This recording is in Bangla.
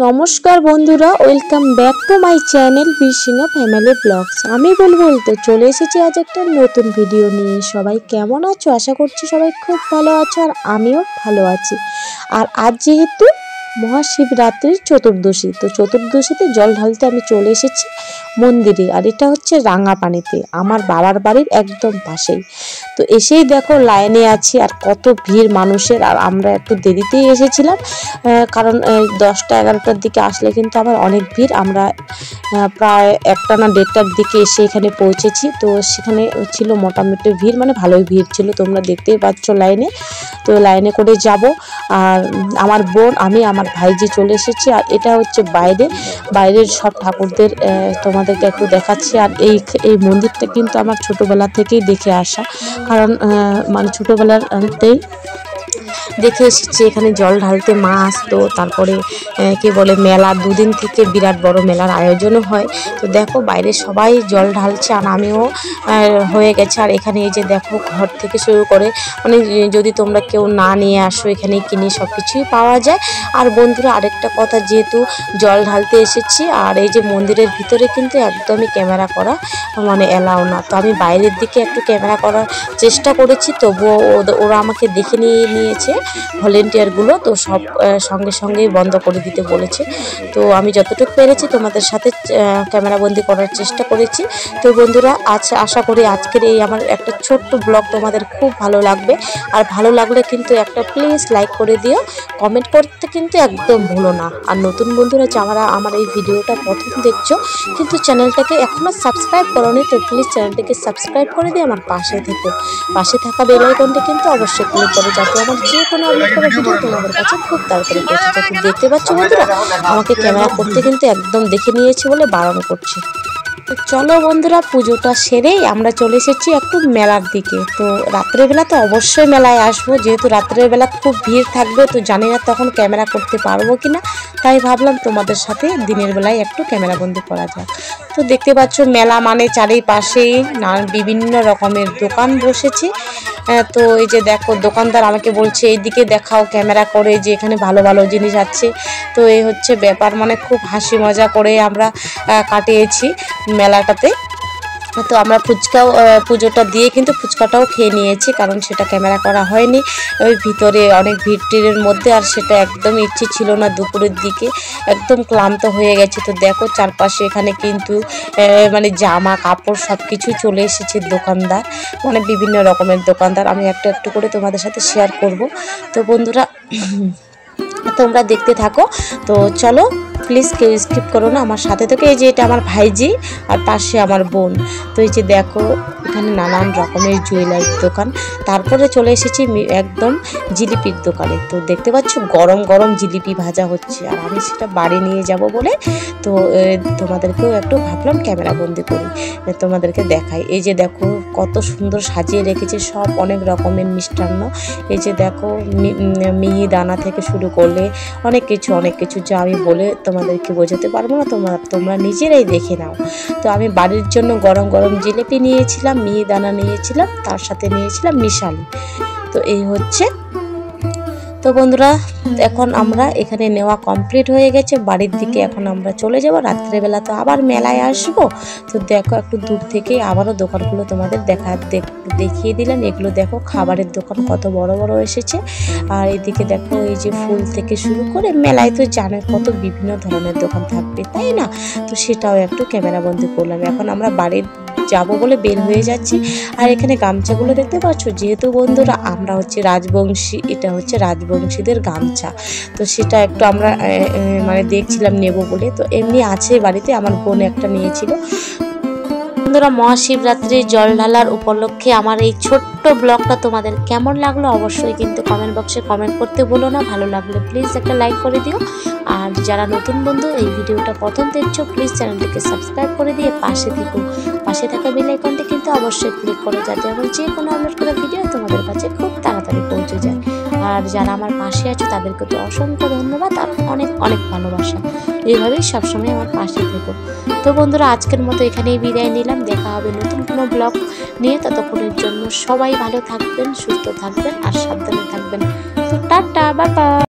নমস্কার বন্ধুরা, welcome back to my channel Bishina family blogs. আমি বুলবুল তো চলে এসেছি আজ একটা নতুন ভিডিও নিয়ে। সবাই কেমন আছো? আশা করছি সবাই খুব ভালো আছো, আর আমিও ভালো আছি। আর আজ যেহেতু মহাশিবরাত্রির চতুর্দশী, তো চতুর্দশীতে জল ঢালতে আমি চলে এসেছি মন্দিরে। আর এটা হচ্ছে রাঙাপানিতে, আমার বাবার বাড়ির একদম পাশেই। তো এসেই দেখো লাইনে আছি, আর কত ভিড় মানুষের। আর আমরা একটু দেরিতেই এসেছিলাম, কারণ 10টা 11টার দিকে আসলে কিন্তু আবার অনেক ভিড়। আমরা প্রায় 1টা না 1:30টার দিকে এসে এখানে পৌঁছেছি। তো সেখানে ছিল মোটামুটি ভিড়, মানে ভালোই ভিড় ছিল, তোমরা দেখতেই পাচ্ছ লাইনে। তো লাইনে করে যাব, আর আমার বোন, আমি, আমার ভাইজি চলে এসেছি। আর এটা হচ্ছে বাইরের সব ঠাকুরদের তোমাদেরকে একটু দেখাচ্ছি। আর এই মন্দিরটা কিন্তু আমার ছোটোবেলা থেকেই দেখে আসা, কারণ মানে ছোটোবেলাতেই দেখে এসেছি এখানে জল ঢালতে মা আসতো। তারপরে কি বলে মেলা, দুদিন থেকে বিরাট বড় মেলার আয়োজনও হয়। তো দেখো বাইরে সবাই জল ঢালছে, আর আমিও হয়ে গেছে। আর এখানে এই যে দেখো ঘর থেকে শুরু করে, মানে যদি তোমরা কেউ না নিয়ে আসো এখানে কিনে সব কিছুই পাওয়া যায়। আর বন্ধুরা আরেকটা কথা, যেহেতু জল ঢালতে এসেছি, আর এই যে মন্দিরের ভিতরে কিন্তু একদমই ক্যামেরা করা মানে এলাও না। তো আমি বাইরের দিকে একটু ক্যামেরা করার চেষ্টা করেছি, তবুও ওরা আমাকে দেখে নিয়েছে ভলেন্টিয়ারগুলো। তো সব সঙ্গেই বন্ধ করে দিতে বলেছে। তো আমি যতটুকু পেরেছি তোমাদের সাথে ক্যামেরাবন্দি করার চেষ্টা করেছি। তো বন্ধুরা আশা করি আজকের এই আমার একটা ছোট্ট ব্লগ তোমাদের খুব ভালো লাগবে। আর ভালো লাগলে কিন্তু একটা প্লিজ লাইক করে দিও, কমেন্ট করতে কিন্তু একদম ভুলো না। আর নতুন বন্ধুরা যারা আমার এই ভিডিওটা প্রথম দেখছো, কিন্তু চ্যানেলটাকে এখনও সাবস্ক্রাইব করোনি, তো প্লিজ চ্যানেলটাকে সাবস্ক্রাইব করে দিয়ে আমার পাশে থাকা বেল আইকনটা কিন্তু অবশ্যই ক্লিক করো, যাতে আমার যে কোনো আপলোড করা ভিডিও তোমাদের কাছে খুব তাড়াতাড়ি পৌঁছে যায়। দেখতে পাচ্ছ বন্ধুরা, আমাকে ক্যামেরা করতে কিন্তু একদম দেখে নিয়েছে বলে বারণ করছে। তো চলো বন্ধুরা, পুজোটা সেরেই আমরা চলে এসেছি একটু মেলার দিকে। তো রাত্রেবেলা তো অবশ্যই মেলায় আসবো, যেহেতু রাত্রেবেলা খুব ভিড় থাকবে। তো জানি না তখন ক্যামেরা করতে পারবো কিনা, তাই ভাবলাম তোমাদের সাথে দিনের বেলায় একটু ক্যামেরাবন্দি করা যাক। তো দেখতে পাচ্ছ মেলা মানে চারিপাশেই বিভিন্ন রকমের দোকান বসেছে। তো এই যে দেখো দোকানদার আমাকে বলছে এইদিকে দেখাও ক্যামেরা করে, যে এখানে ভালো ভালো জিনিস আছে। তো এই হচ্ছে ব্যাপার, মানে খুব হাসি মজা করে আমরা কাটিয়েছি মেলাটাতে। তো আমরা পুজোটা দিয়ে কিন্তু ফুচকাটাও খেয়ে নিয়েছি, কারণ সেটা ক্যামেরা করা হয়নি ওই ভিতরে অনেক ভিড়ের মধ্যে। আর সেটা একদম ইচ্ছে ছিল না, দুপুরের দিকে একদম ক্লান্ত হয়ে গেছে। তো দেখো চারপাশে এখানে কিন্তু মানে জামা কাপড় সব কিছু চলে এসেছে দোকানদার, মানে বিভিন্ন রকমের দোকানদার। আমি একটু করে তোমাদের সাথে শেয়ার করব। তো বন্ধুরা তোমরা দেখতে থাকো। তো চলো প্লিজ কেউ স্কিপ করো না, আমার সাথে থেকে। এই যে এটা আমার ভাইজি, আর পাশে আমার বোন। তো এই যে দেখো এখানে নানান রকমের জুয়েলারির দোকান। তারপরে চলে এসেছি একদম জিলিপির দোকানে। তো দেখতে পাচ্ছ গরম গরম জিলিপি ভাজা হচ্ছে, আর আমি সেটা বাড়ি নিয়ে যাব বলে তো তোমাদেরকেও একটু ভাবলাম ক্যামেরাবন্দি করি, তোমাদেরকে দেখাই। এই যে দেখো কত সুন্দর সাজিয়ে রেখেছে সব, অনেক রকমের মিষ্টান্ন। এই যে দেখো মিহিদানা থেকে শুরু করলে অনেক কিছু যা আমি বলে তোমাদেরকে বোঝাতে পারবো না, তোমরা নিজেরাই দেখে নাও। তো আমি বাড়ির জন্য গরম গরম জিলিপি নিয়েছিলাম, মিহিদানা নিয়েছিলাম, তার সাথে নিয়েছিলাম মিশালি। তো এই হচ্ছে। তো বন্ধুরা এখন আমরা এখানে নেওয়া কমপ্লিট হয়ে গেছে, বাড়ির দিকে এখন আমরা চলে যাব। রাত্রেবেলা তো আবার মেলায় আসবো। তো দেখো একটু দূর থেকে আবারও দোকানগুলো তোমাদের দেখিয়ে দিলাম। এগুলো দেখো খাবারের দোকান কত বড় বড় এসেছে। আর এদিকে দেখো এই যে ফুল থেকে শুরু করে, মেলায় তো জানো কত বিভিন্ন ধরনের দোকান থাকবে, তাই না? তো সেটাও একটু ক্যামেরাবন্দি করলাম। এখন আমরা বাড়ির যাবো বলে বের হয়ে যাচ্ছি। আর এখানে গামছাগুলো দেখতে পাচ্ছ, যেহেতু বন্ধুরা আমরা হচ্ছে রাজবংশী, এটা হচ্ছে রাজবংশীদের গামছা। তো সেটা একটু আমরা মানে দেখছিলাম নেব বলে। তো এমনি আছে বাড়িতে, আমার বোন একটা নিয়েছিল। বন্ধুরা মহাশিবরাত্রির জল ঢালার উপলক্ষে আমার এই ছোট্ট ব্লগটা তোমাদের কেমন লাগলো অবশ্যই কিন্তু কমেন্ট বক্সে কমেন্ট করতে ভুলো না। ভালো লাগলে প্লিজ একটা লাইক করে দিও। আর যারা নতুন বন্ধু এই ভিডিওটা প্রথম দেখছো, প্লিজ চ্যানেলটিকে সাবস্ক্রাইব করে দিয়ে পাশে থাকা বেল আইকনটি কিন্তু অবশ্যই ক্লিক করো, যাতে আমার যে কোনো আপলোড করা ভিডিও তোমাদের কাছে খুব তাড়াতাড়ি পৌঁছে যায়। আর যারা আমার পাশে আছো তাদেরকে তো অসংখ্য ধন্যবাদ, আর অনেক অনেক ভালোবাসা। এইভাবেই সবসময় আমার পাশে থেকো। তো বন্ধুরা আজকের মতো এখানেই বিদায় নিলাম। দেখা হবে নতুন কোনো ব্লগ নিয়ে। ততক্ষণের জন্য সবাই ভালো থাকবেন, সুস্থ থাকবেন, আর সাবধানে থাকবেন। তো টাটা, বাই বাই।